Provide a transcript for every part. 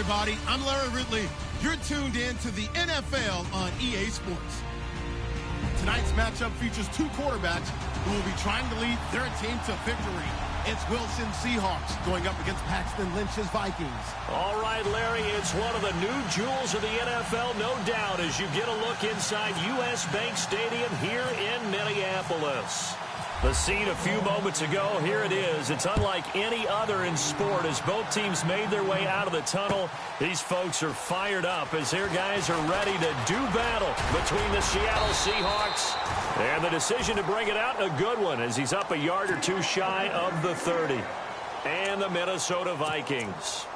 everybody. I'm Larry Ridley. You're tuned in to the NFL on EA Sports. Tonight's matchup features two quarterbacks who will be trying to lead their team to victory. It's Wilson Seahawks going up against Paxton Lynch's Vikings. All right, Larry, it's one of the new jewels of the NFL, no doubt, as you get a look inside U.S. Bank Stadium here in Minneapolis. The scene a few moments ago, here it is. It's unlike any other in sport as both teams made their way out of the tunnel. These folks are fired up as their guys are ready to do battle between the Seattle Seahawks. And the decision to bring it out, a good one, as he's up a yard or two shy of the 30. And the Minnesota Vikings.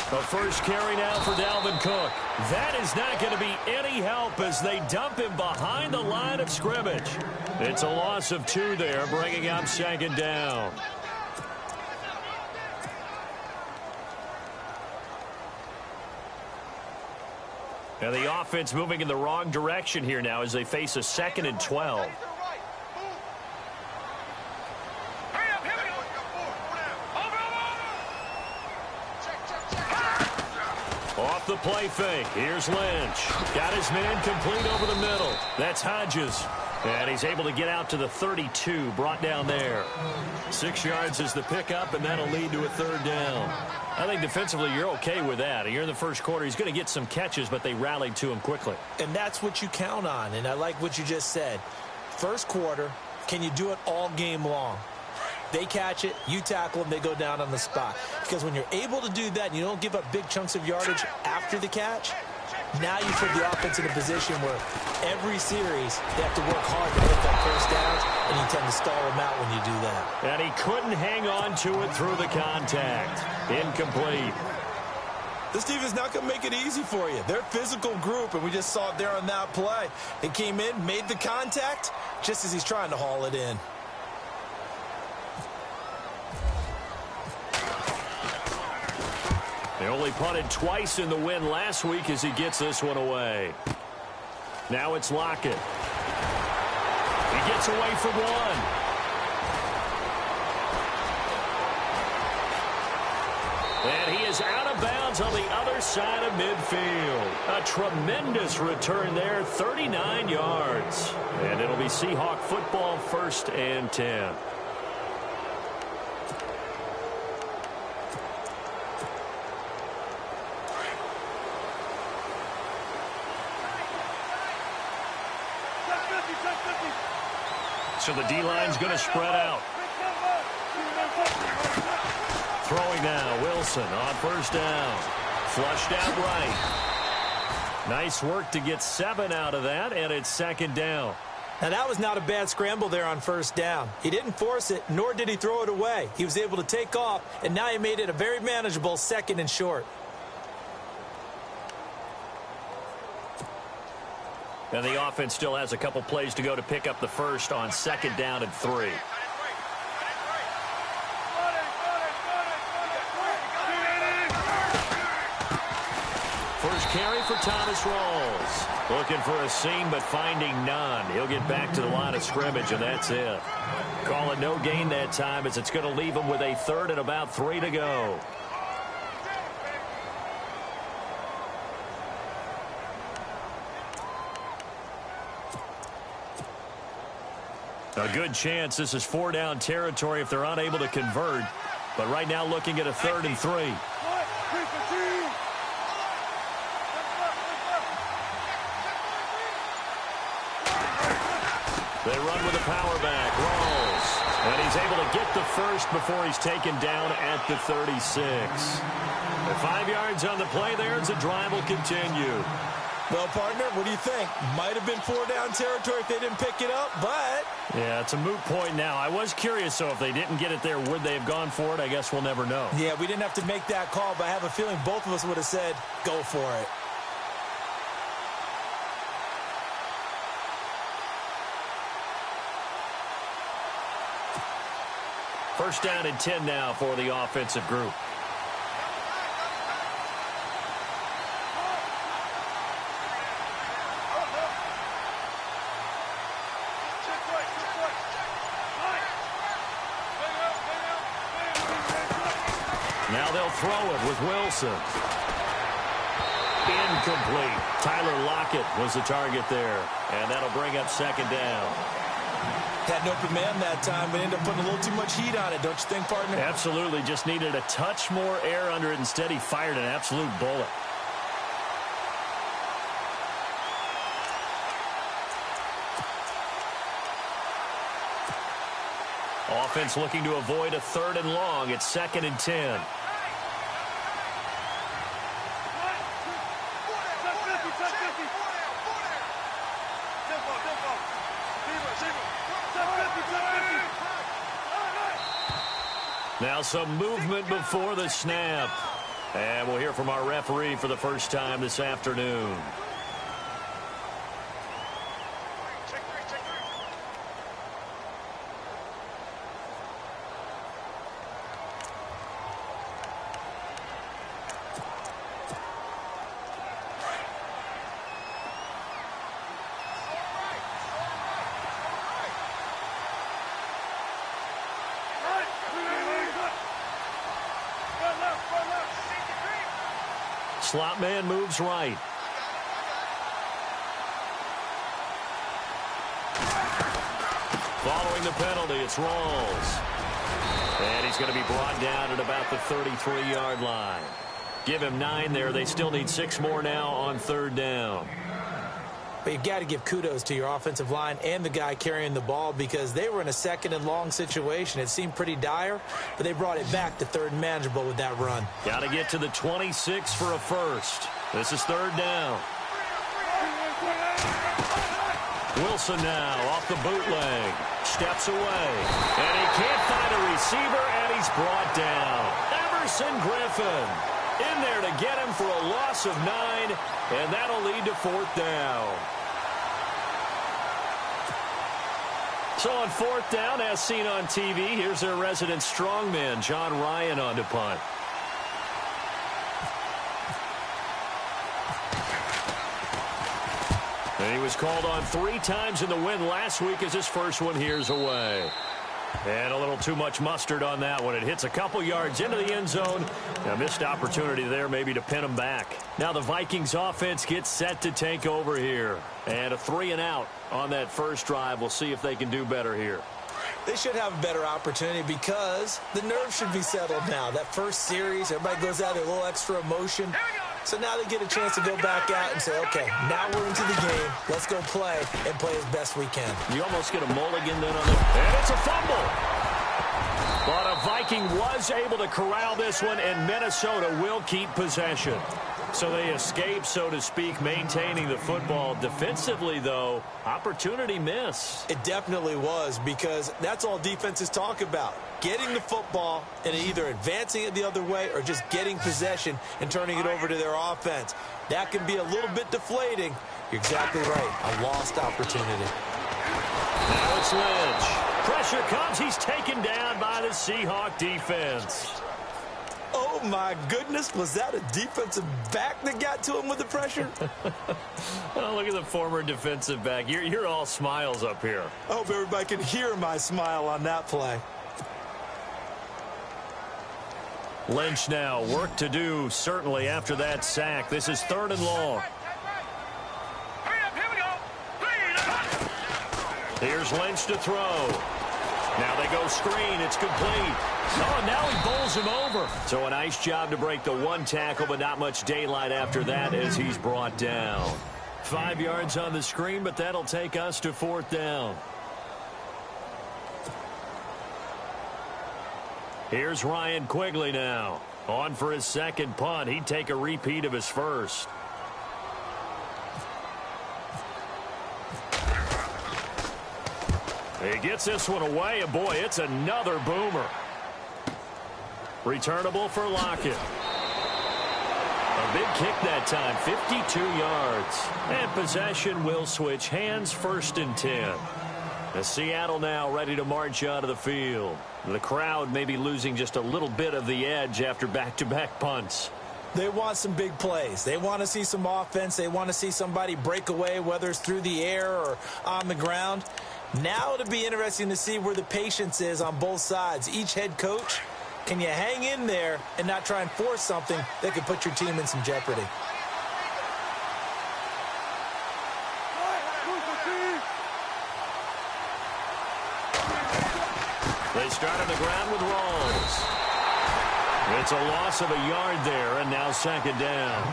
The first carry now for Dalvin Cook. That is not going to be any help as they dump him behind the line of scrimmage. It's a loss of 2 there, bringing up second down. And the offense moving in the wrong direction here now as they face a 2nd and 12. Off the play fake. Here's Lynch. Got his man complete over the middle. That's Hodges. And he's able to get out to the 32, brought down there. 6 yards is the pickup, and that'll lead to a 3rd down. I think defensively you're okay with that. Here in the first quarter, he's going to get some catches, but they rallied to him quickly. And that's what you count on, and I like what you just said. First quarter, can you do it all game long? They catch it, you tackle them, they go down on the spot. Because when you're able to do that and you don't give up big chunks of yardage after the catch, now you put the offense in a position where every series they have to work hard to get that first downs, and you tend to stall them out when you do that. And he couldn't hang on to it through the contact. Incomplete. This team is not going to make it easy for you. They're a physical group, and we just saw it there on that play. They came in, made the contact, just as he's trying to haul it in. They only punted twice in the win last week as he gets this one away. Now it's Lockett. He gets away from one. And he is out of bounds on the other side of midfield. A tremendous return there, 39 yards. And it'll be Seahawk football, 1st and 10. So the D-line's going to spread out. Throwing now, Wilson on 1st down. Flushed out right. Nice work to get 7 out of that, and it's 2nd down. Now, that was not a bad scramble there on 1st down. He didn't force it, nor did he throw it away. He was able to take off, and now he made it a very manageable 2nd and short. And the offense still has a couple plays to go to pick up the first on 2nd down and 3. First carry for Thomas Rawls. Looking for a seam, but finding none. He'll get back to the line of scrimmage, and that's it. Call it no gain that time as it's going to leave him with a 3rd and about 3 to go. A good chance this is 4-down territory if they're unable to convert. But right now looking at a 3rd and 3. They run with a power back. Rawls. And he's able to get the first before he's taken down at the 36. The 5 yards on the play there as the drive will continue. Well, partner, what do you think? Might have been 4-down territory if they didn't pick it up, but... Yeah, it's a moot point now. I was curious, so if they didn't get it there, would they have gone for it? I guess we'll never know. Yeah, we didn't have to make that call, but I have a feeling both of us would have said, go for it. First down and 10 now for the offensive group. Now they'll throw it with Wilson. Incomplete. Tyler Lockett was the target there, and that'll bring up second down. Had an open man that time, but ended up putting a little too much heat on it, don't you think, partner? Absolutely. Just needed a touch more air under it. Instead, he fired an absolute bullet. Offense looking to avoid a 3rd and long. It's 2nd and 10. Now some movement before the snap. And we'll hear from our referee for the first time this afternoon. Slot man moves right. Following the penalty, it's Rawls. And he's going to be brought down at about the 33-yard line. Give him 9 there. They still need 6 more now on 3rd down. But you've got to give kudos to your offensive line and the guy carrying the ball because they were in a 2nd and long situation. It seemed pretty dire, but they brought it back to 3rd and manageable with that run. Got to get to the 26 for a first. This is 3rd down. Wilson now off the bootleg. Steps away. And he can't find a receiver, and he's brought down. Emerson Griffin in there to get him for a loss of 9, and that'll lead to 4th down. So on 4th down, as seen on TV, here's their resident strongman, John Ryan, on to punt. And he was called on 3 times in the win last week as his first one here's away. And a little too much mustard on that one. It hits a couple yards into the end zone. A missed opportunity there maybe to pin him back. Now the Vikings offense gets set to take over here. And a 3 and out on that first drive. We'll see if they can do better here. They should have a better opportunity because the nerves should be settled now. That first series, everybody goes out there, a little extra emotion. So now they get a chance to go back out and say, okay, now we're into the game. Let's go play and play as best we can. You almost get a mulligan then on the... And it's a fumble. But a Viking was able to corral this one, and Minnesota will keep possession. So they escape, so to speak, maintaining the football. Defensively, though, opportunity miss. It definitely was because that's all defenses talk about. Getting the football and either advancing it the other way or just getting possession and turning it over to their offense. That can be a little bit deflating. You're exactly right. A lost opportunity. Now it's Lynch. Pressure comes. He's taken down by the Seahawk defense. Oh, my goodness. Was that a defensive back that got to him with the pressure? Oh, look at the former defensive back. You're all smiles up here. I hope everybody can hear my smile on that play. Lynch now, work to do, certainly, after that sack. This is 3rd and long. Here's Lynch to throw. Now they go screen. It's complete. Oh, and now he bowls him over. So a nice job to break the 1 tackle, but not much daylight after that as he's brought down. 5 yards on the screen, but that'll take us to 4th down. Here's Ryan Quigley now. On for his second punt. He'd take a repeat of his first. He gets this one away, and boy, it's another boomer. Returnable for Lockett. A big kick that time, 52 yards. And possession will switch hands, 1st and 10. Seattle now ready to march onto the field. The crowd may be losing just a little bit of the edge after back-to-back punts. They want some big plays. They want to see some offense. They want to see somebody break away, whether it's through the air or on the ground. Now it'll be interesting to see where the patience is on both sides. Each head coach, can you hang in there and not try and force something that could put your team in some jeopardy? They start on the ground with Rawls. It's a loss of a yard there, and now second down.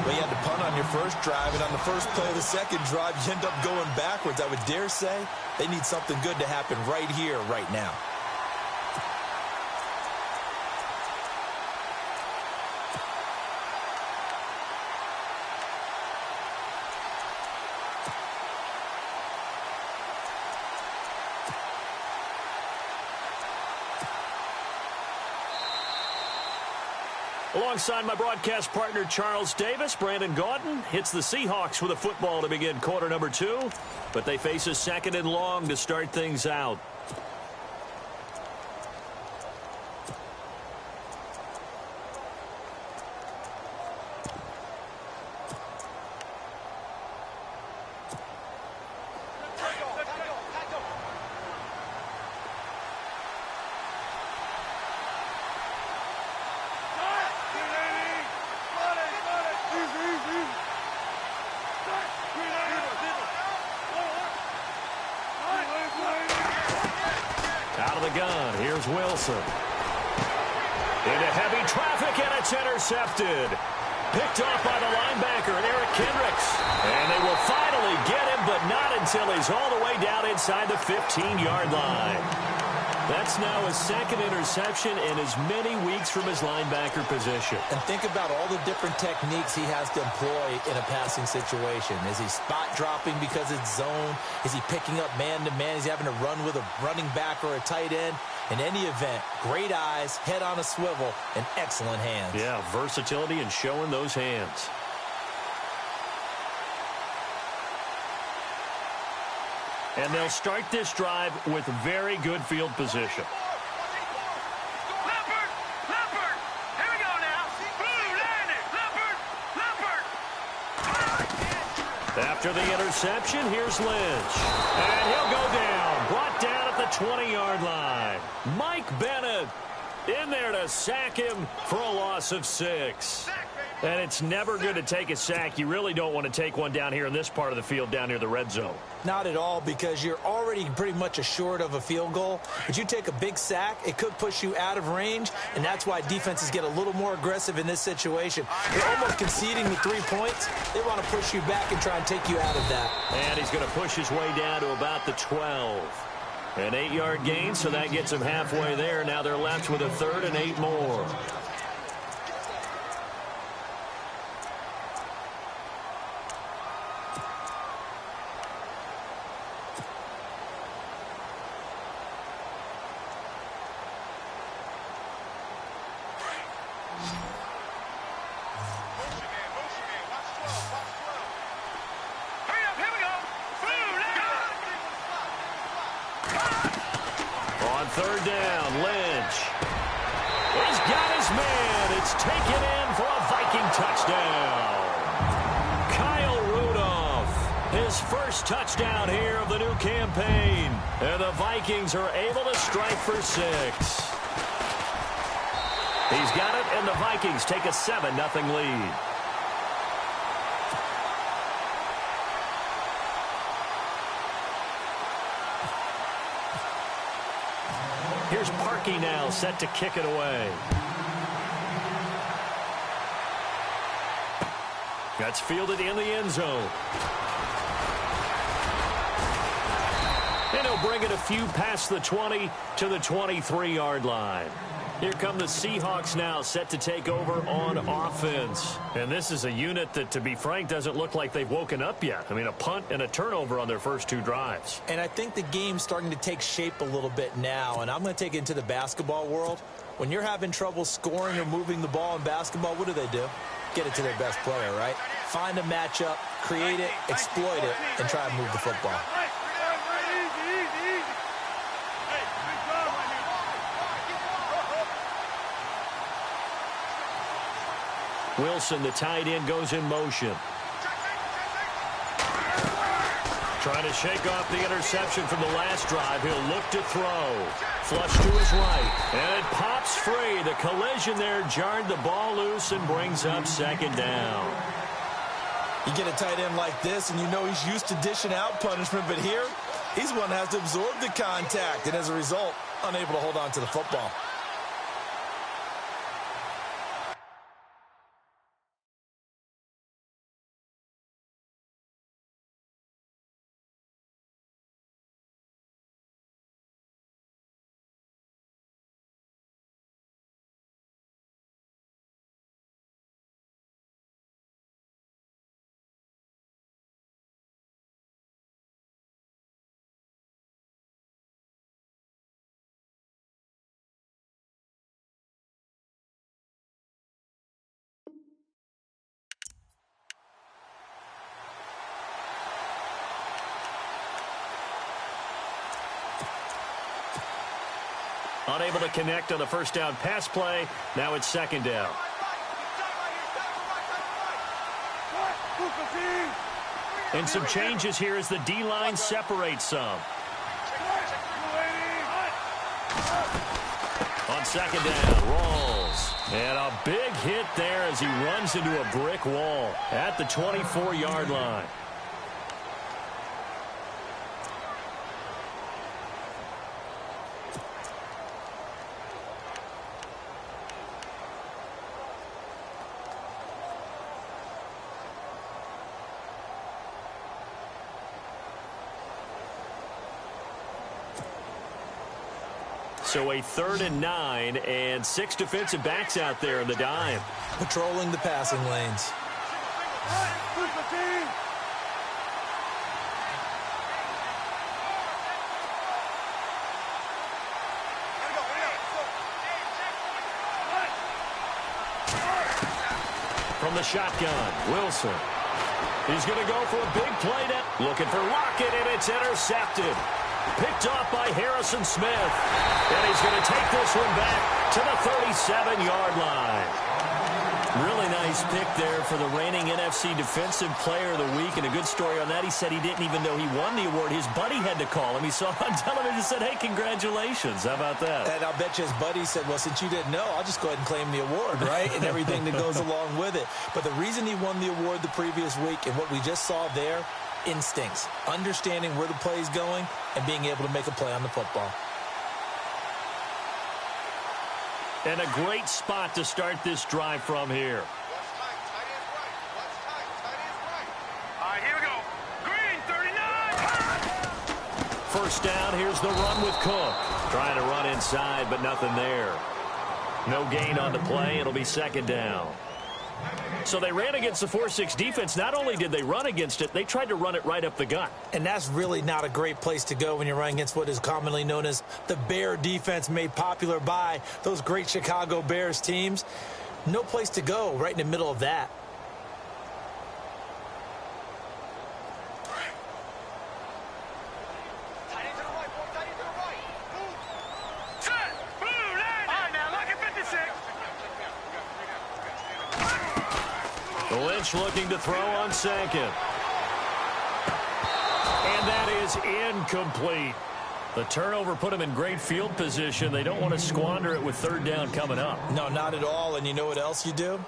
Well, you had to punt on your first drive, and on the first play of the second drive, you end up going backwards. I would dare say they need something good to happen right here, right now. Alongside my broadcast partner, Charles Davis, Brandon Gaudin hits the Seahawks with a football to begin quarter number 2, but they face a second and long to start things out. Gun. Here's Wilson. Into heavy traffic, and it's intercepted. Picked off by the linebacker, Eric Kendricks. And they will finally get him, but not until he's all the way down inside the 15-yard line. That's now his second interception in as many weeks from his linebacker position. And think about all the different techniques he has to employ in a passing situation. Is he spot dropping because it's zone? Is he picking up man-to-man? Is he having to run with a running back or a tight end? In any event, great eyes, head on a swivel, and excellent hands. Yeah, versatility and showing those hands. And they'll start this drive with very good field position. Leopard! Leopard! Here we go now. Blue landed! Leopard! Leopard! After the interception, here's Lynch. And he'll go down. Brought down at the 20-yard line. Mike Bennett in there to sack him for a loss of 6. And it's never good to take a sack. You really don't want to take one down here in this part of the field down near the red zone. Not at all, because you're already pretty much assured of a field goal. But you take a big sack, it could push you out of range, and that's why defenses get a little more aggressive in this situation. They're almost conceding the 3 points. They want to push you back and try and take you out of that. And he's going to push his way down to about the 12. An 8-yard gain, so that gets him halfway there. Now they're left with a 3rd and 8 more. Third down, Lynch. He's got his man. It's taken in for a Viking touchdown. Kyle Rudolph, his first touchdown here of the new campaign. And the Vikings are able to strike for 6. He's got it, and the Vikings take a 7-0 lead. Here's Parkey now, set to kick it away. That's fielded in the end zone. And he'll bring it a few past the 20 to the 23-yard line. Here come the Seahawks now, set to take over on offense. And this is a unit that, to be frank, doesn't look like they've woken up yet. I mean, a punt and a turnover on their first 2 drives. And I think the game's starting to take shape a little bit now. And I'm going to take it into the basketball world. When you're having trouble scoring or moving the ball in basketball, what do? Get it to their best player, right? Find a matchup, create it, exploit it, and try to move the football. Wilson, the tight end, goes in motion. Trying to shake off the interception from the last drive. He'll look to throw. Flush to his right. And it pops free. The collision there jarred the ball loose and brings up second down. You get a tight end like this, and you know he's used to dishing out punishment, but here, he's the one that has to absorb the contact, and as a result, unable to hold on to the football. Unable to connect on the first down pass play. Now it's second down. And some changes here as the D-line separates some. On second down, rolls. And a big hit there as he runs into a brick wall at the 24-yard line. So a 3rd and 9 and 6 defensive backs out there in the dime. Patrolling the passing lanes. From the shotgun, Wilson. He's going to go for a big play now. Looking for Lockett, and it's intercepted. Picked off by Harrison Smith. And he's going to take this one back to the 37-yard line. Really nice pick there for the reigning NFC Defensive Player of the Week. And a good story on that. He said he didn't even know he won the award. His buddy had to call him. He saw on television and said, hey, congratulations. How about that? And I'll bet you his buddy said, well, since you didn't know, I'll just go ahead and claim the award, right? And everything that goes along with it. But the reason he won the award the previous week and what we just saw there, instincts, understanding where the play is going and being able to make a play on the football. And a great spot to start this drive from here. All right, here we go. Green, 39. First down, here's the run with Cook. Trying to run inside, but nothing there. No gain on the play. It'll be second down. So they ran against the 4-6 defense. Not only did they run against it, they tried to run it right up the gut. And that's really not a great place to go when you're running against what is commonly known as the Bear defense, made popular by those great Chicago Bears teams. No place to go right in the middle of that. Lynch looking to throw on second. And that is incomplete. The turnover put him in great field position. They don't want to squander it with third down coming up. No, not at all. And you know what else you do?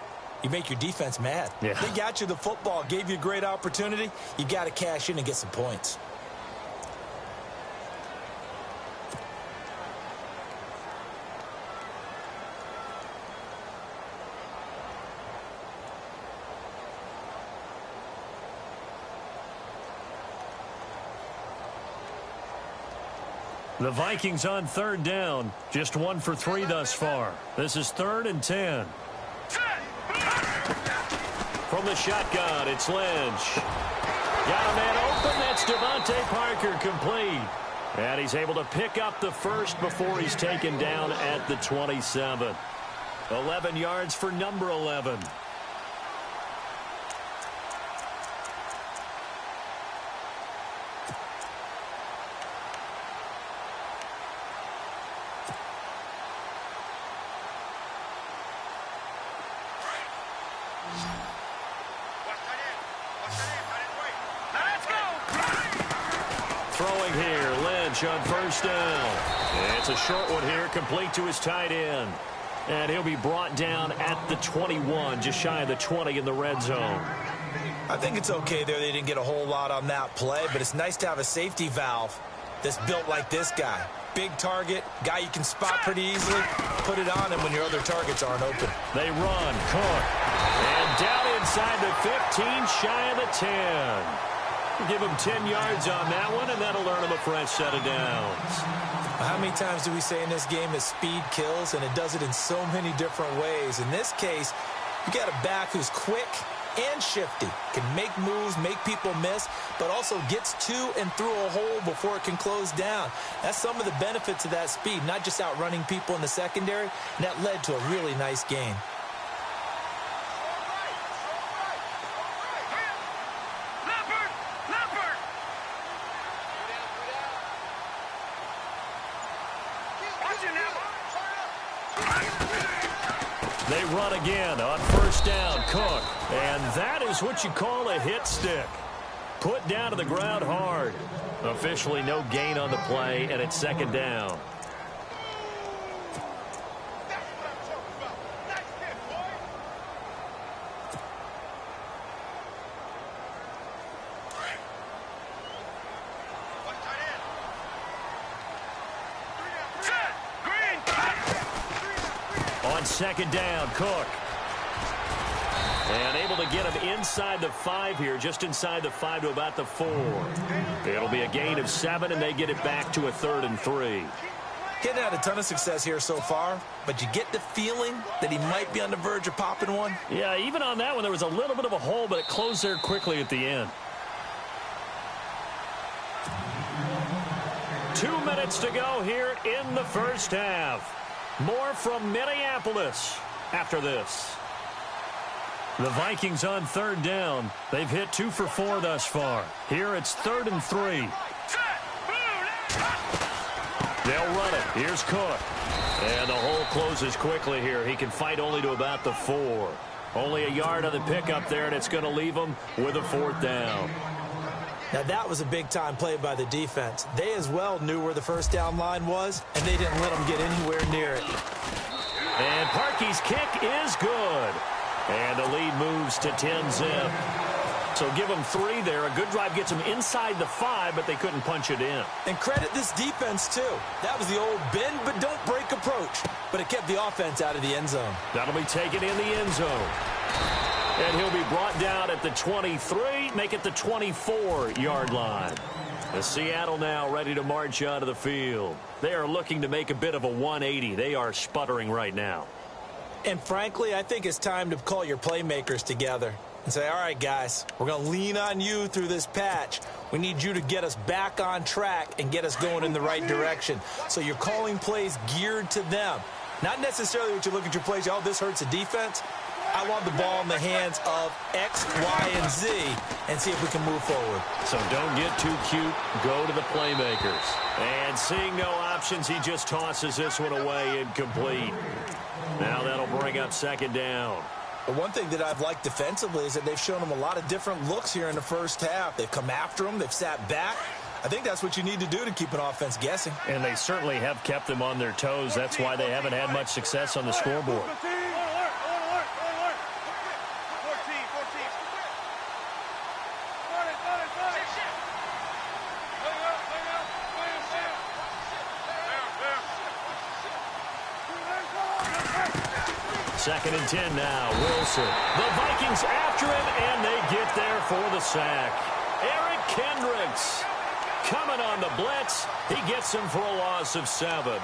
You make your defense mad. Yeah. They got you the football, gave you a great opportunity. You got to cash in and get some points. The Vikings on third down. Just 1 for 3 thus far. This is 3rd and 10. From the shotgun, it's Lynch. Got a man open. That's Devontae Parker, complete. And he's able to pick up the first before he's taken down at the 27. 11 yards for number 11. Let's go. Throwing here, Lynch on first down. It's a short one here, complete to his tight end. And he'll be brought down at the 21, just shy of the 20 in the red zone. I think it's okay there. They didn't get a whole lot on that play, but it's nice to have a safety valve that's built like this guy. Big target, guy you can spot pretty easily. Put it on him when your other targets aren't open. They run, Cook. And down inside the 15, shy of the 10. Give him 10 yards on that one, and that'll earn him a fresh set of downs. How many times do we say in this game that speed kills, and it does it in so many different ways? In this case, you got a back who's quick and shifty, can make moves, make people miss, but also gets to and through a hole before it can close down. That's some of the benefits of that speed, not just outrunning people in the secondary, and that led to a really nice game. They run again on first down, Cook. And that is what you call a hit stick. Put down to the ground hard. Officially no gain on the play, and it's second down. On second down, Cook. And able to get him inside the 5 here, just inside the 5 to about the 4. It'll be a gain of 7, and they get it back to a 3rd and 3. Getting had a ton of success here so far, but you get the feeling that he might be on the verge of popping one. Yeah, even on that one, there was a little bit of a hole, but it closed there quickly at the end. 2 minutes to go here in the first half. More from Minneapolis after this. The Vikings on third down. They've hit 2 for 4 thus far. Here it's 3rd and 3. They'll run it. Here's Cook. And the hole closes quickly here. He can fight only to about the 4. Only a yard on the pickup there, and it's going to leave him with a 4th down. Now, that was a big-time play by the defense. They as well knew where the first down line was, and they didn't let them get anywhere near it. And Parkey's kick is good. And the lead moves to 10-zip. So give them 3 there. A good drive gets them inside the 5, but they couldn't punch it in. And credit this defense, too. That was the old bend but don't break approach. But it kept the offense out of the end zone. That'll be taken in the end zone. And he'll be brought down at the 23, make it the 24-yard line. The Seattle now ready to march onto the field. They are looking to make a bit of a 180. They are sputtering right now. And frankly, I think it's time to call your playmakers together and say, all right, guys, we're going to lean on you through this patch. We need you to get us back on track and get us going in the right direction. So you're calling plays geared to them. Not necessarily what you look at your plays, oh, this hurts the defense. I want the ball in the hands of X, Y, and Z and see if we can move forward. So don't get too cute. Go to the playmakers. And seeing no options, he just tosses this one away incomplete. Now that'll bring up second down. But one thing that I've liked defensively is that they've shown him a lot of different looks here in the first half. They've come after him. They've sat back. I think that's what you need to do to keep an offense guessing. And they certainly have kept them on their toes. That's why they haven't had much success on the scoreboard. Second and 10 now, Wilson. The Vikings after him, and they get there for the sack. Eric Kendricks coming on the blitz. He gets him for a loss of 7.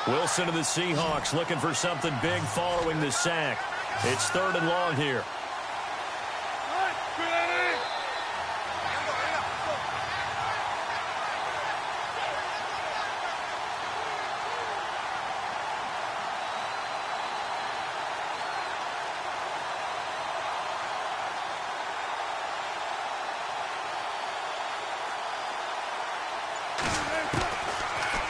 Wilson and the Seahawks looking for something big following the sack. It's 3rd and long here.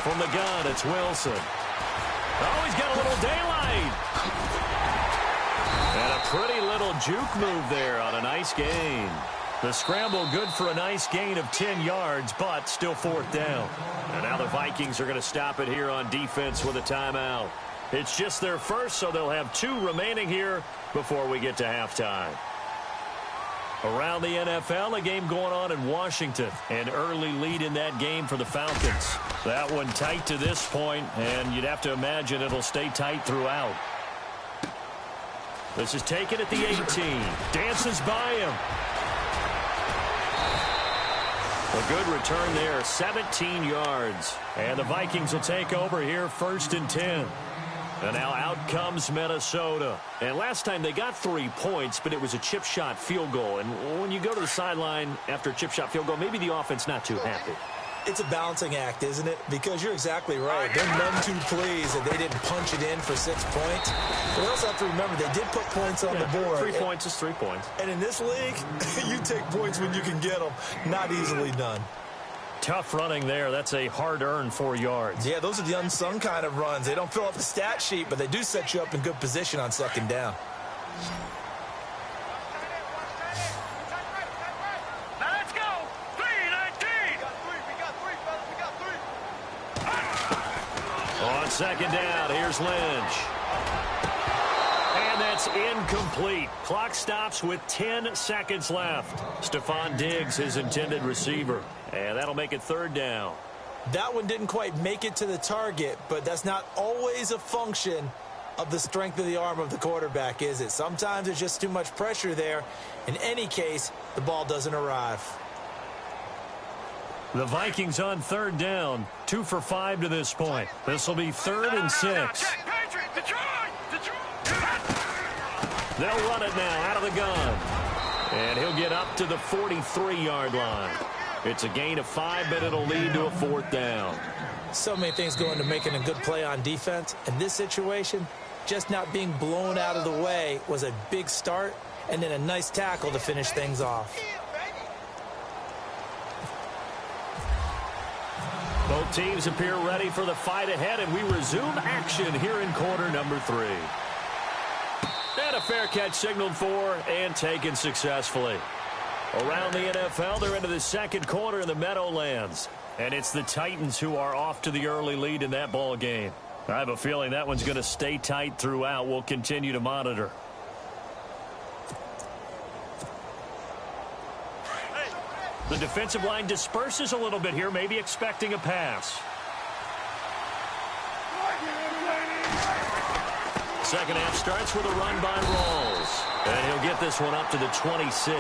From the gun, it's Wilson. Oh, he's got a little daylight. juke move there on a nice gain. The scramble good for a nice gain of 10 yards, but still fourth down. And now the Vikings are going to stop it here on defense with a timeout. It's just their first, so they'll have 2 remaining here before we get to halftime. Around the NFL, a game going on in Washington. An early lead in that game for the Falcons. That one tight to this point, and you'd have to imagine it'll stay tight throughout. This is taken at the 18. Dances by him. A good return there, 17 yards. And the Vikings will take over here, 1st and 10. And now out comes Minnesota. And last time they got 3 points, but it was a chip shot field goal. And when you go to the sideline after a chip shot field goal, maybe the offense not too happy. It's a balancing act, isn't it? Because you're exactly right. They're none too pleased that they didn't punch it in for 6 points. But we also have to remember they did put points on the board. 3 points is 3 points. And in this league, you take points when you can get them. Not easily done. Tough running there. That's a hard-earned 4 yards. Yeah, those are the unsung kind of runs. They don't fill up the stat sheet, but they do set you up in good position on 2nd down. Now let's go. 3-19. On 2nd down, here's Lynch. And that's incomplete. Clock stops with 10 seconds left. Stephon Diggs, his intended receiver. And that'll make it 3rd down. That one didn't quite make it to the target, but that's not always a function of the strength of the arm of the quarterback, is it? Sometimes there's just too much pressure there. In any case, the ball doesn't arrive. The Vikings on 3rd down, 2 for 5 to this point. This will be 3rd and 6. They'll run it now out of the gun. And he'll get up to the 43-yard line. It's a gain of 5, but it'll lead to a 4th down. So many things go into making a good play on defense. In this situation, just not being blown out of the way was a big start, and then a nice tackle to finish things off. Both teams appear ready for the fight ahead, and we resume action here in quarter number 3. And a fair catch signaled for and taken successfully. Around the NFL, they're into the 2nd quarter in the Meadowlands. And it's the Titans who are off to the early lead in that ball game. I have a feeling that one's going to stay tight throughout. We'll continue to monitor. The defensive line disperses a little bit here, maybe expecting a pass. 2nd half starts with a run by Rawls. And he'll get this one up to the 26.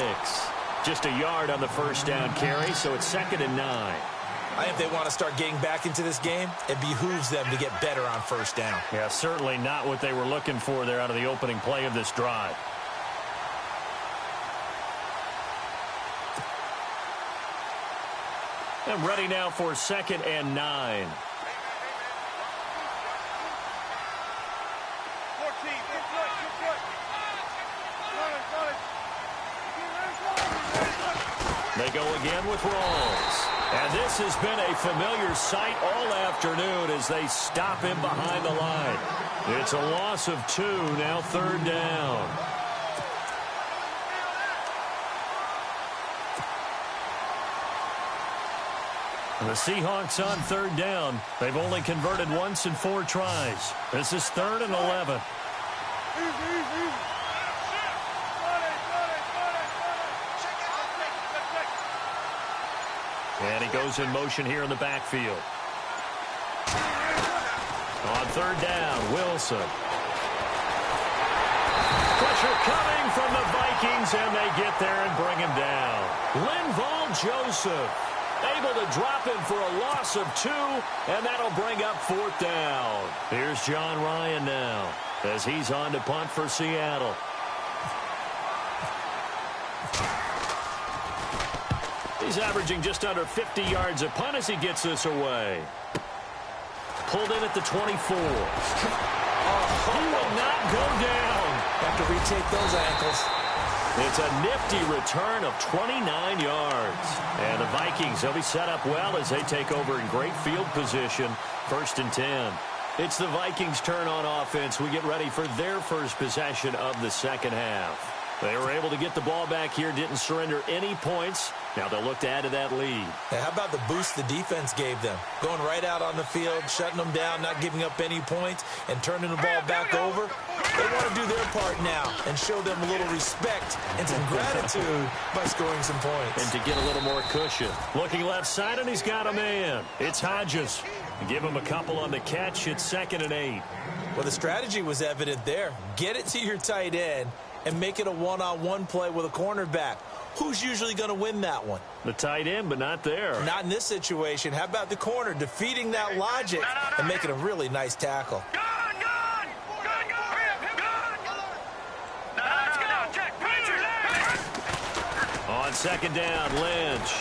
Just a yard on the 1st down carry, so it's 2nd and 9. I think if they want to start getting back into this game, it behooves them to get better on 1st down. Yeah, certainly not what they were looking for there out of the opening play of this drive. And ready now for 2nd and 9. They go again with Rawls. And this has been a familiar sight all afternoon as they stop him behind the line. It's a loss of 2, now 3rd down. The Seahawks on 3rd down. They've only converted once in 4 tries. This is 3rd and 11. And he goes in motion here in the backfield. On 3rd down, Wilson. Pressure coming from the Vikings, and they get there and bring him down. Linval Joseph able to drop him for a loss of 2, and that'll bring up 4th down. Here's John Ryan now as he's on to punt for Seattle. He's averaging just under 50 yards a punt as he gets this away. Pulled in at the 24. He will not go down. Have to retake those ankles. It's a nifty return of 29 yards. And the Vikings, they'll be set up well as they take over in great field position. 1st and 10. It's the Vikings' turn on offense. We get ready for their first possession of the 2nd half. They were able to get the ball back here, didn't surrender any points. Now they'll look to add to that lead. Hey, how about the boost the defense gave them? Going right out on the field, shutting them down, not giving up any points, and turning the ball back over. They want to do their part now and show them a little respect and some gratitude by scoring some points. And to get a little more cushion. Looking left side, and he's got a man. It's Hodges. Give him a couple on the catch. It's 2nd and 8. Well, the strategy was evident there. Get it to your tight end and make it a one-on-one play with a cornerback. Who's usually going to win that one? The tight end, but not there. Not in this situation. How about the corner defeating that logic and making a really nice tackle? On 2nd down, Lynch.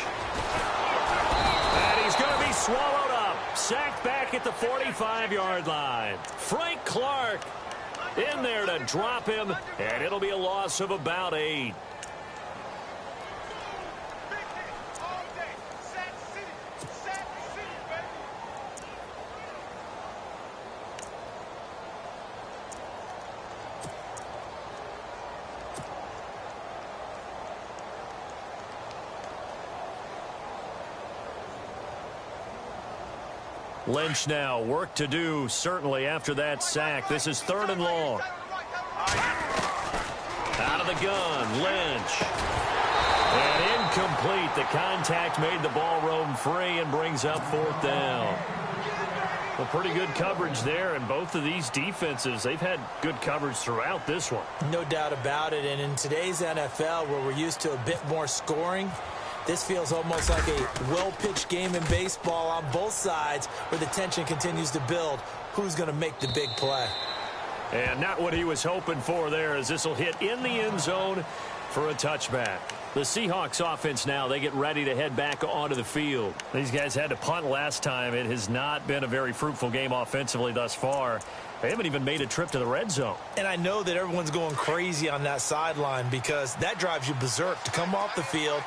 And he's going to be swallowed up. Sacked back at the 45-yard line. Frank Clark in there to drop him, and it'll be a loss of about 8. Lynch now, work to do, certainly after that sack. This is 3rd and long. Out of the gun, Lynch. And incomplete. The contact made the ball roam free and brings up 4th down. Well, pretty good coverage there, and both of these defenses, they've had good coverage throughout this one. No doubt about it, and in today's NFL, where we're used to a bit more scoring, this feels almost like a well-pitched game in baseball on both sides where the tension continues to build. Who's going to make the big play? And not what he was hoping for there, as this will hit in the end zone for a touchback. The Seahawks offense now, they get ready to head back onto the field. These guys had to punt last time. It has not been a very fruitful game offensively thus far. They haven't even made a trip to the red zone. And I know that everyone's going crazy on that sideline because that drives you berserk to come off the field,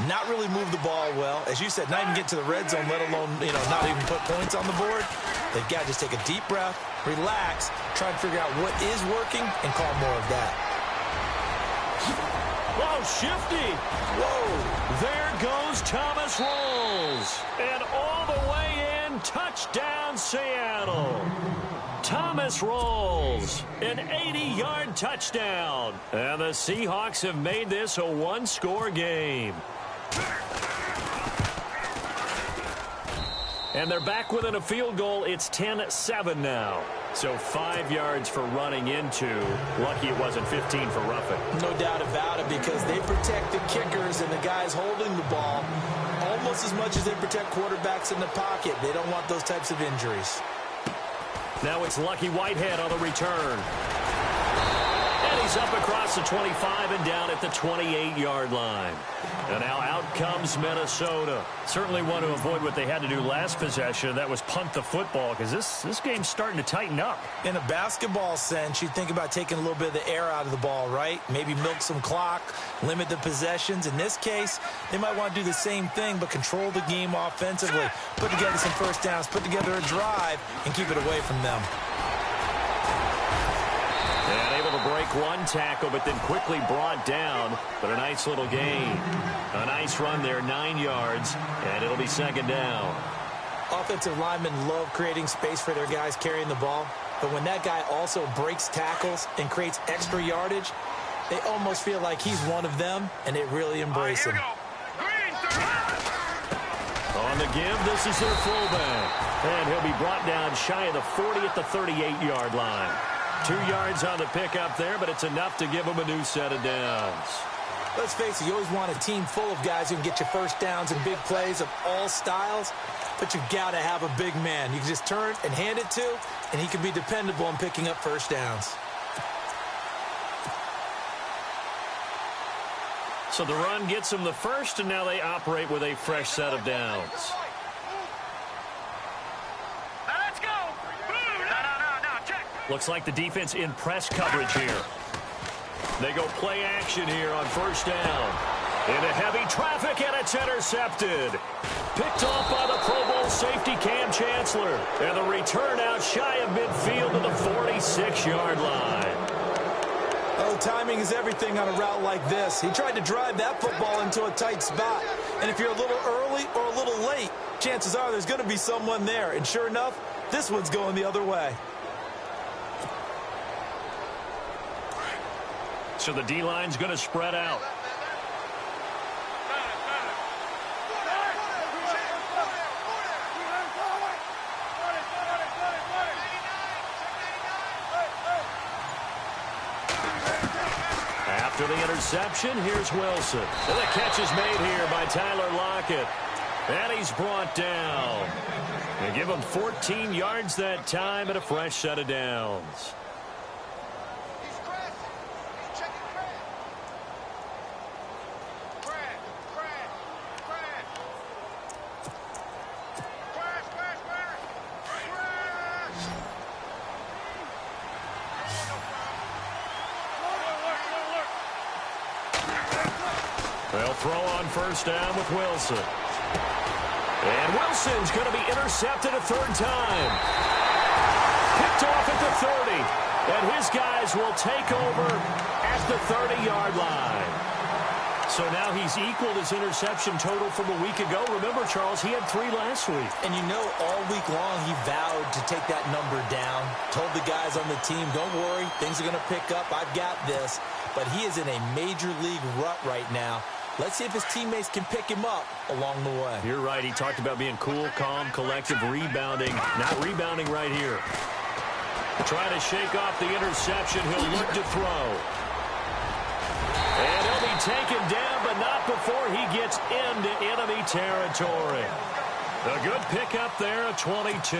not really move the ball well. As you said, not even get to the red zone, let alone, not even put points on the board. They've got to just take a deep breath, relax, try to figure out what is working, and call more of that. Whoa, shifty. Whoa, there goes Thomas Rawls. And all the way in, touchdown Seattle. Thomas Rawls, an 80-yard touchdown. And the Seahawks have made this a one-score game. And they're back within a field goal. It's 10-7 now. So 5 yards for running into. Lucky it wasn't 15 for roughing. No doubt about it, because they protect the kickers and the guys holding the ball almost as much as they protect quarterbacks in the pocket. They don't want those types of injuries. Now it's Lucky Whitehead on the return. And he's up across the 25 and down at the 28-yard line. And now out comes Minnesota. Certainly want to avoid what they had to do last possession. That was punt the football, because this game's starting to tighten up. In a basketball sense, you think about taking a little bit of the air out of the ball, right? Maybe milk some clock, limit the possessions. In this case, they might want to do the same thing, but control the game offensively. Put together some first downs, put together a drive, and keep it away from them. And able to break one tackle, but then quickly brought down. But a nice little gain. A nice run there, 9 yards, and it'll be 2nd down. Offensive linemen love creating space for their guys carrying the ball. But when that guy also breaks tackles and creates extra yardage, they almost feel like he's one of them, and they really embrace him. On the give, this is their fullback. And he'll be brought down shy of the 40 at the 38-yard line. 2 yards on the pickup there, but it's enough to give him a new set of downs. Let's face it, you always want a team full of guys who can get you first downs and big plays of all styles, but you've got to have a big man. You can just turn and hand it to, and he can be dependable in picking up first downs. So the run gets them the first, and now they operate with a fresh set of downs. Looks like the defense in press coverage here. They go play action here on first down. Into heavy traffic, and it's intercepted. Picked off by the Pro Bowl safety Cam Chancellor. And the return out shy of midfield to the 46-yard line. Oh, timing is everything on a route like this. He tried to drive that football into a tight spot. And if you're a little early or a little late, chances are there's going to be someone there. And sure enough, this one's going the other way. So the D-line's going to spread out. After the interception, here's Wilson. And the catch is made here by Tyler Lockett. And he's brought down. They give him 14 yards that time and a fresh set of downs. They'll throw on first down with Wilson. And Wilson's going to be intercepted a third time. Picked off at the 30. And his guys will take over at the 30-yard line. So now he's equaled his interception total from a week ago. Remember, Charles, he had 3 last week. And you know, all week long he vowed to take that number down. Told the guys on the team, don't worry, things are going to pick up. I've got this. But he is in a major league rut right now. Let's see if his teammates can pick him up along the way. You're right. He talked about being cool, calm, collective, rebounding. Not rebounding right here. Trying to shake off the interception. He'll look to throw. And he'll be taken down, but not before he gets into enemy territory. A good pickup there at 22.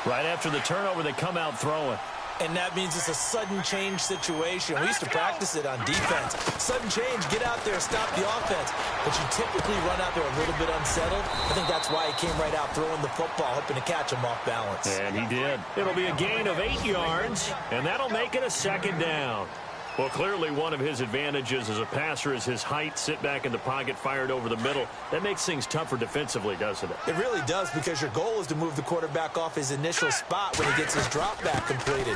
Right after the turnover, they come out throwing. And that means it's a sudden change situation. We used to practice it on defense. Sudden change, get out there, stop the offense. But you typically run out there a little bit unsettled. I think that's why he came right out throwing the football, hoping to catch him off balance. And he did. It'll be a gain of 8 yards, and that'll make it a second down. Well, clearly one of his advantages as a passer is his height, sit back in the pocket, fired over the middle. That makes things tougher defensively, doesn't it? It really does, because your goal is to move the quarterback off his initial spot when he gets his drop back completed.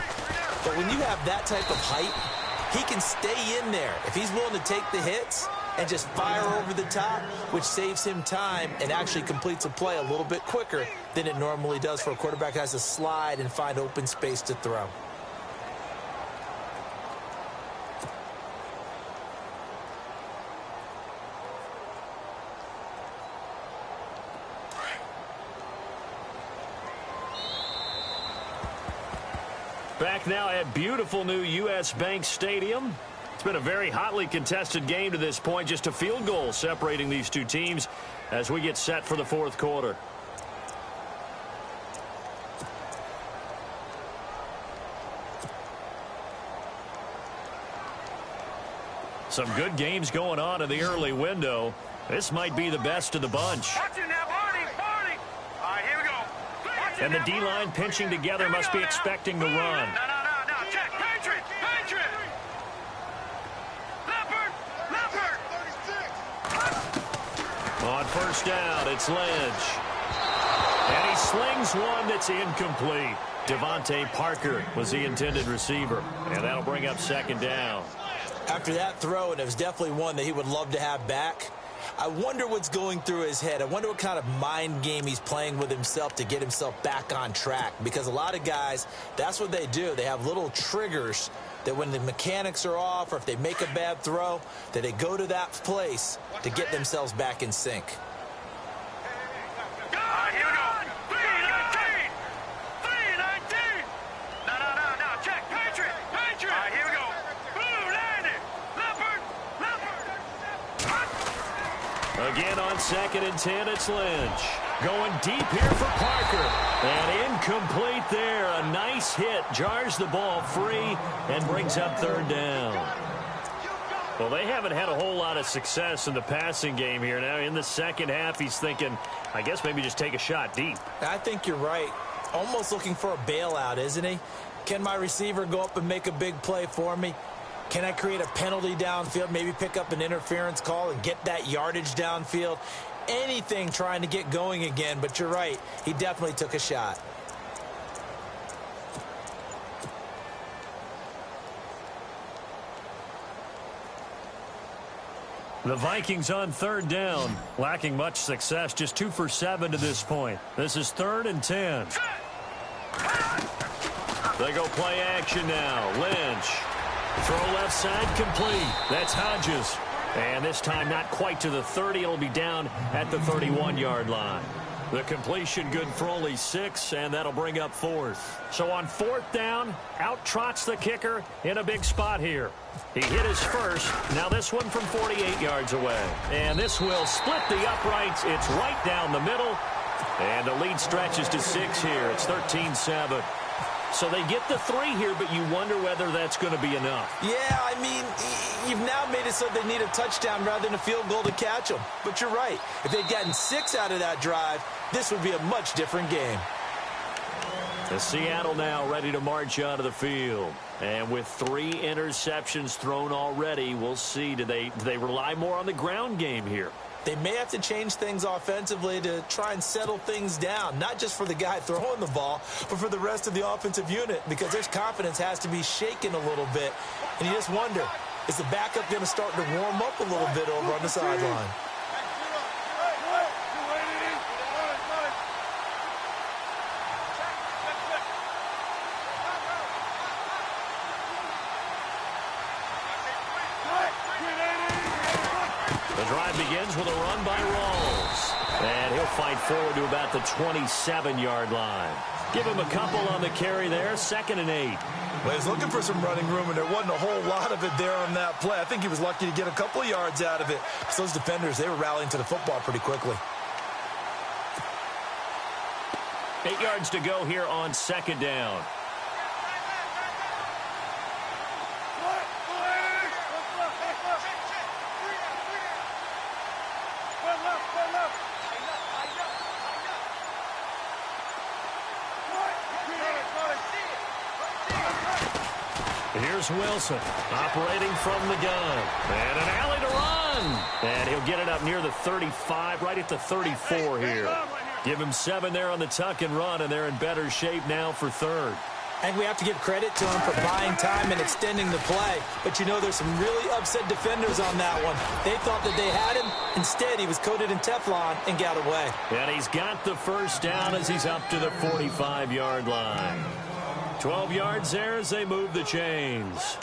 But when you have that type of height, he can stay in there. If he's willing to take the hits and just fire over the top, which saves him time and actually completes a play a little bit quicker than it normally does for a quarterback who has to slide and find open space to throw. Back now at beautiful new U.S. Bank Stadium. It's been a very hotly contested game to this point. Just a field goal separating these two teams as we get set for the fourth quarter. Some good games going on in the early window. This might be the best of the bunch. Watch it now, Barney. All right, here we go. And the D-line pinching together must be expecting the run. No. Check. Patriot. Leopard. On first down, it's Lynch. And he slings one that's incomplete. Devontae Parker was the intended receiver. And that'll bring up second down. After that throw, and it was definitely one that he would love to have back, I wonder what's going through his head. I wonder what kind of mind game he's playing with himself to get himself back on track. Because a lot of guys, that's what they do. They have little triggers that when the mechanics are off or if they make a bad throw, that they go to that place to get themselves back in sync. All right, here we go. 319. No. Check. Patriot. All right, here we go. Blue landed. Leopard. Again on 2nd and 10, it's Lynch. Going deep here for Parker. And incomplete there. A nice hit. Jars the ball free and brings up third down. Well, they haven't had a whole lot of success in the passing game here. Now in the second half, he's thinking, I guess maybe just take a shot deep. I think you're right. Almost looking for a bailout, isn't he? Can my receiver go up and make a big play for me? Can I create a penalty downfield, maybe pick up an interference call and get that yardage downfield? Anything trying to get going again, but you're right. He definitely took a shot. The Vikings on third down, lacking much success, just 2 for 7 to this point. This is 3rd and 10. They go play action now. Lynch. Throw left side complete. That's Hodges. And this time not quite to the 30. It'll be down at the 31-yard line. The completion good for only 6, and that'll bring up 4th. So on 4th down, out trots the kicker in a big spot here. He hit his first. Now this one from 48 yards away. And this will split the uprights. It's right down the middle. And the lead stretches to 6 here. It's 13-7. So they get the 3 here, but you wonder whether that's going to be enough. Yeah, I mean, you've now made it so they need a touchdown rather than a field goal to catch them. But you're right. If they'd gotten 6 out of that drive, this would be a much different game. The Seattle now ready to march onto the field. And with 3 interceptions thrown already, we'll see. Do they rely more on the ground game here? They may have to change things offensively to try and settle things down, not just for the guy throwing the ball, but for the rest of the offensive unit, because their confidence has to be shaken a little bit. And you just wonder, is the backup going to start to warm up a little bit over on the sideline? The drive begins with a run by Rawls. And he'll fight forward to about the 27-yard line. Give him a couple on the carry there, 2nd and 8. Well, he was looking for some running room, and there wasn't a whole lot of it there on that play. I think he was lucky to get a couple of yards out of it. So those defenders, they were rallying to the football pretty quickly. 8 yards to go here on 2nd down. Here's Wilson operating from the gun. And an alley to run. And he'll get it up near the 35, right at the 34 here. Give him 7 there on the tuck and run, and they're in better shape now for 3rd. I think we have to give credit to him for buying time and extending the play. But, you know, there's some really upset defenders on that one. They thought that they had him. Instead, he was coated in Teflon and got away. And he's got the first down as he's up to the 45-yard line. 12 yards there as they move the chains.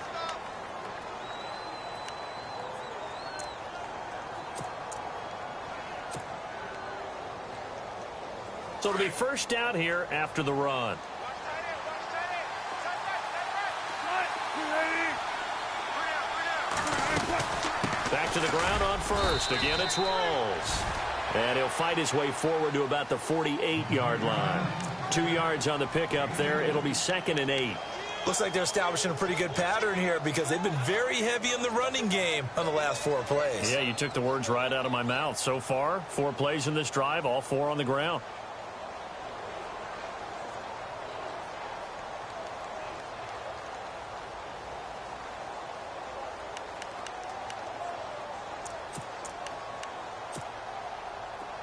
So it'll be first down here after the run. Back to the ground on first. Again, it's Rawls. And he'll fight his way forward to about the 48-yard line. 2 yards on the pickup there. It'll be 2nd and 8. Looks like they're establishing a pretty good pattern here because they've been very heavy in the running game on the last 4 plays. Yeah, you took the words right out of my mouth. So far, 4 plays in this drive, all 4 on the ground.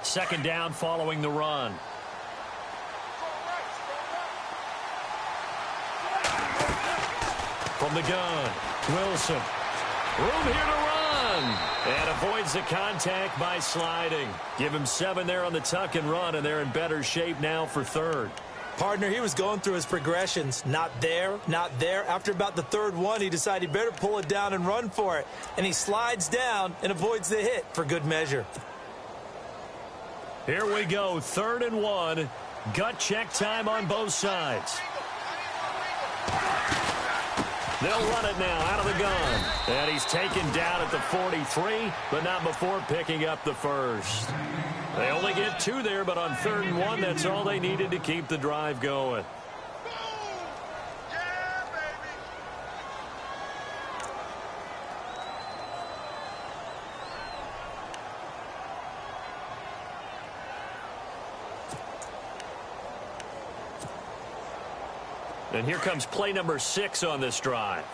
Second down following the run. From the gun, Wilson. Room here to run. And avoids the contact by sliding. Give him 7 there on the tuck and run, and they're in better shape now for 3rd. Partner, he was going through his progressions. Not there, not there. After about the 3rd one, he decided he better pull it down and run for it. And he slides down and avoids the hit for good measure. Here we go, 3rd and 1. Gut check time on both sides. They'll run it now out of the gun. And he's taken down at the 43, but not before picking up the first. They only get 2 there, but on 3rd and 1, that's all they needed to keep the drive going. And here comes play number 6 on this drive.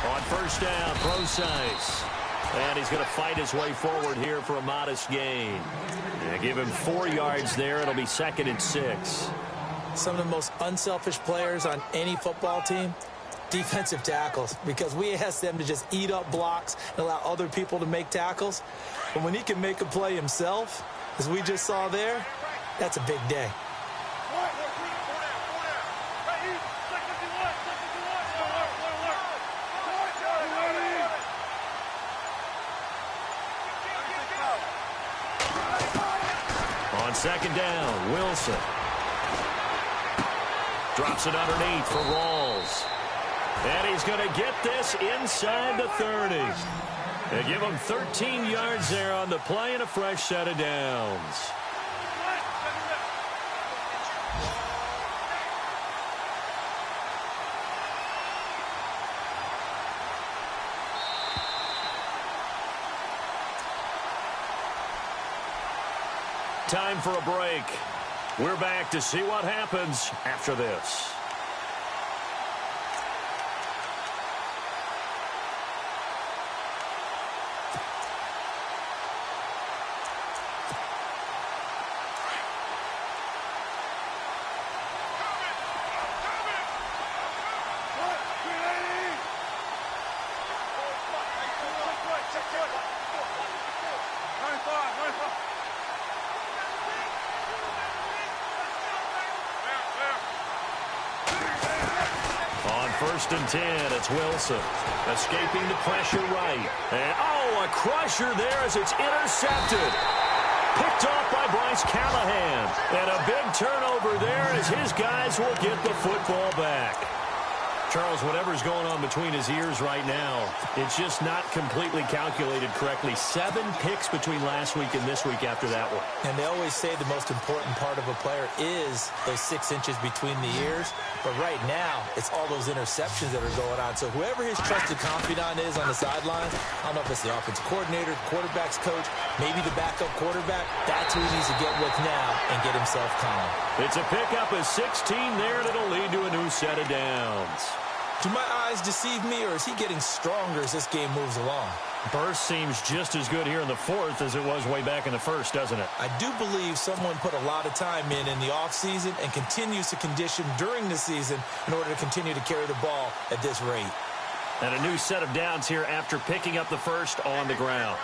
On first down, Procise. And he's going to fight his way forward here for a modest gain. Yeah, give him 4 yards there. It'll be 2nd and 6. some of the most unselfish players on any football team? Defensive tackles, because we ask them to just eat up blocks and allow other people to make tackles. But when he can make a play himself, as we just saw there, that's a big day. On second down, Wilson drops it underneath for Rawls. And he's going to get this inside the 30. They give him 13 yards there on the play and a fresh set of downs. Time for a break. We're back to see what happens after this. First and 10, it's Wilson. Escaping the pressure right. And, oh, a crusher there as it's intercepted. Picked off by Bryce Callahan. And a big turnover there as his guys will get the football back. Charles, whatever's going on between his ears right now, it's just not completely calculated correctly. 7 picks between last week and this week after that one. And they always say the most important part of a player is those 6 inches between the ears. But right now, it's all those interceptions that are going on. So whoever his trusted confidant is on the sideline, I don't know if it's the offensive coordinator, the quarterback's coach, maybe the backup quarterback, that's who he needs to get with now and get himself calm. It's a pickup of 16 there, and it'll lead to a new set of downs. Do my eyes deceive me, or is he getting stronger as this game moves along? Burst seems just as good here in the fourth as it was way back in the first, doesn't it? I do believe someone put a lot of time in the offseason and continues to condition during the season in order to continue to carry the ball at this rate. And a new set of downs here after picking up the first on the ground.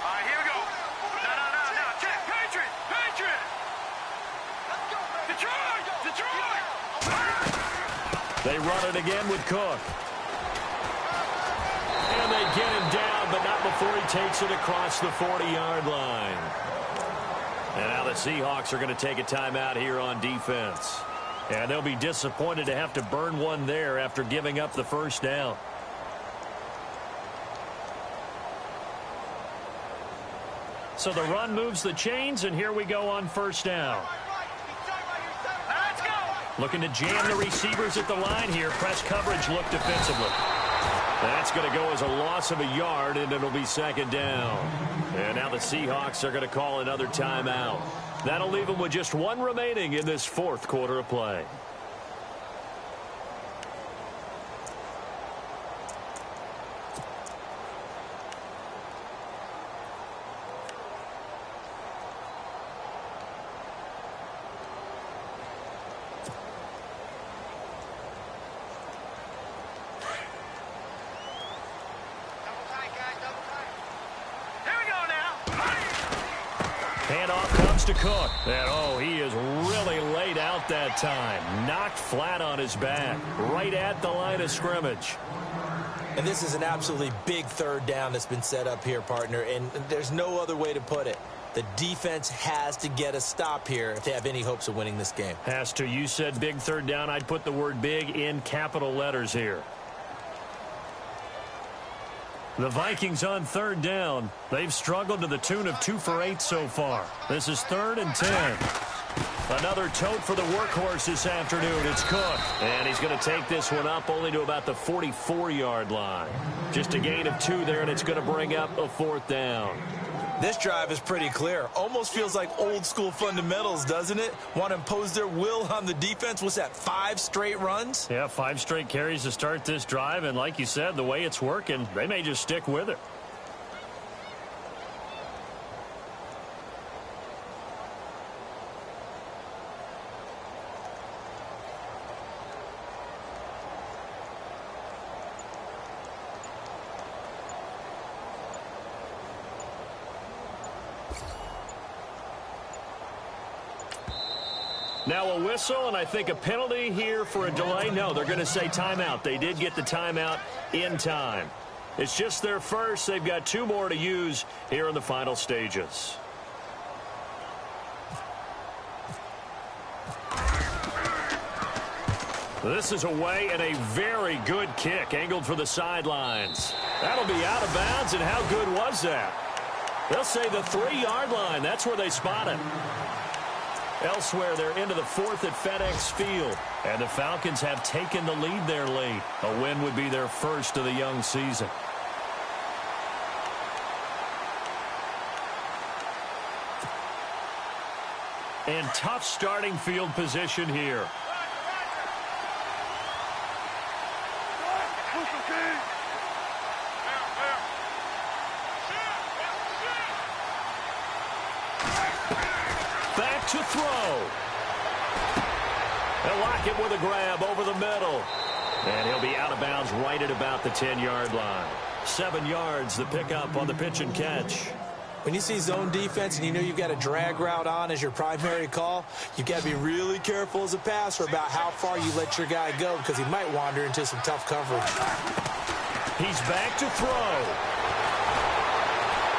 All right, here we go. No. Check. Patriot. Detroit. They run it again with Cook. And they get him down, but not before he takes it across the 40-yard line. And now the Seahawks are going to take a timeout here on defense. And they'll be disappointed to have to burn one there after giving up the first down. So the run moves the chains, and here we go on first down. Looking to jam the receivers at the line here. Press coverage look defensively. That's going to go as a loss of a yard, and it'll be second down. And now the Seahawks are going to call another timeout. That'll leave them with just one remaining in this fourth quarter of play. Handoff comes to Cook. And, oh, he is really laid out that time. Knocked flat on his back. Right at the line of scrimmage. And this is an absolutely big third down that's been set up here, partner. And there's no other way to put it. The defense has to get a stop here if they have any hopes of winning this game. Has to. You said big third down. I'd put the word big in capital letters here. The Vikings on third down. They've struggled to the tune of 2 for 8 so far. This is 3rd and 10. Another tote for the workhorse this afternoon. It's Cook. And he's going to take this one up only to about the 44-yard line. Just a gain of 2 there, and it's going to bring up a 4th down. This drive is pretty clear. Almost feels like old school fundamentals, doesn't it? Want to impose their will on the defense. What's that, 5 straight runs? Yeah, 5 straight carries to start this drive. And like you said, the way it's working, they may just stick with it. Now a whistle, and I think a penalty here for a delay. No, they're going to say timeout. They did get the timeout in time. It's just their first. They've got 2 more to use here in the final stages. This is away and a very good kick angled for the sidelines. That'll be out of bounds, and how good was that? They'll say the 3-yard line. That's where they spot it. Elsewhere, they're into the 4th at FedEx Field, and the Falcons have taken the lead there late. A win would be their first of the young season. And tough starting field position here. Back to throw. They'll lock it with a grab over the middle. And he'll be out of bounds right at about the 10-yard line. 7 yards, the pickup on the pitch and catch. When you see zone defense and you know you've got a drag route on as your primary call, you've got to be really careful as a passer about how far you let your guy go because he might wander into some tough coverage. He's back to throw.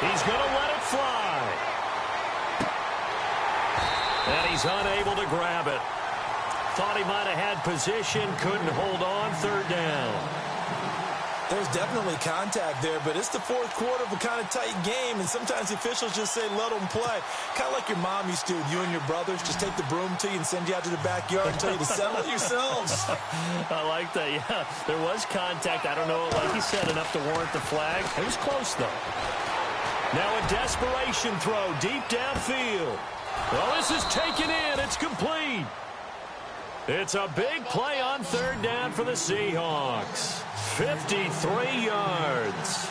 He's going to let it fly. And he's unable to grab it. Thought he might have had position, couldn't hold on, 3rd down. There's definitely contact there, but it's the 4th quarter of a kind of tight game, and sometimes the officials just say, let them play. Kind of like your mom used to with you and your brothers. Just take the broom to you and send you out to the backyard and tell you to settle it yourselves. I like that, yeah. There was contact. I don't know, like you said, enough to warrant the flag. It was close, though. Now a desperation throw deep downfield. Well, this is taken in. It's complete. It's a big play on 3rd down for the Seahawks. 53 yards.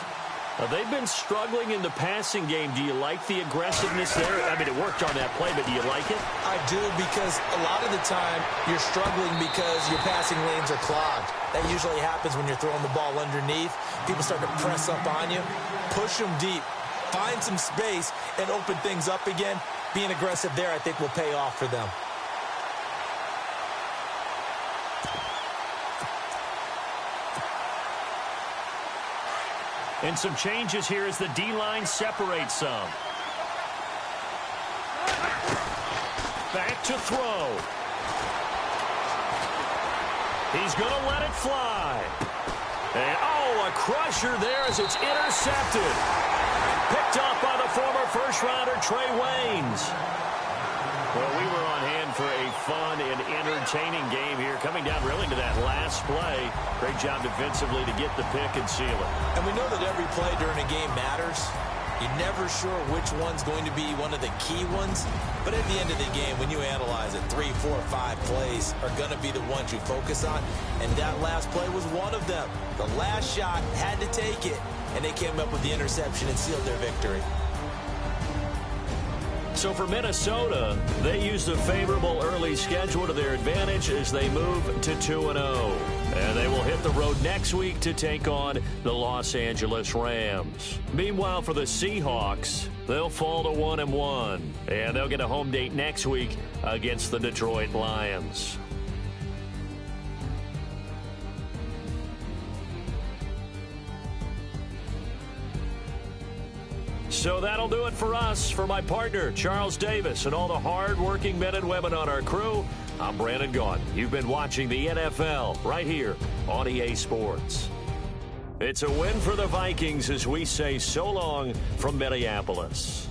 They've been struggling in the passing game. Do you like the aggressiveness there? I mean, it worked on that play, but do you like it? I do, because a lot of the time you're struggling because your passing lanes are clogged. That usually happens when you're throwing the ball underneath. People start to press up on you. Push them deep. Find some space and open things up again. Being aggressive there, I think, will pay off for them. And some changes here as the D-line separates some. Back to throw. He's going to let it fly. And, a crusher there as it's intercepted. Picked off by the former first-rounder Trey Waynes. Well, we were on hand for a fun and entertaining game here, coming down really to that last play. Great job defensively to get the pick and seal it. And we know that every play during a game matters. You're never sure which one's going to be one of the key ones. But at the end of the game, when you analyze it, 3, 4, 5 plays are going to be the ones you focus on. And that last play was one of them. The last shot had to take it, and they came up with the interception and sealed their victory. So for Minnesota, they used a favorable early schedule to their advantage as they move to 2-0. And they will hit the road next week to take on the Los Angeles Rams. Meanwhile, for the Seahawks, they'll fall to 1-1. And they'll get a home date next week against the Detroit Lions. So that'll do it for us. For my partner, Charles Davis, and all the hard-working men and women on our crew, I'm Brandon Gaudin. You've been watching the NFL right here on EA Sports. It's a win for the Vikings as we say so long from Minneapolis.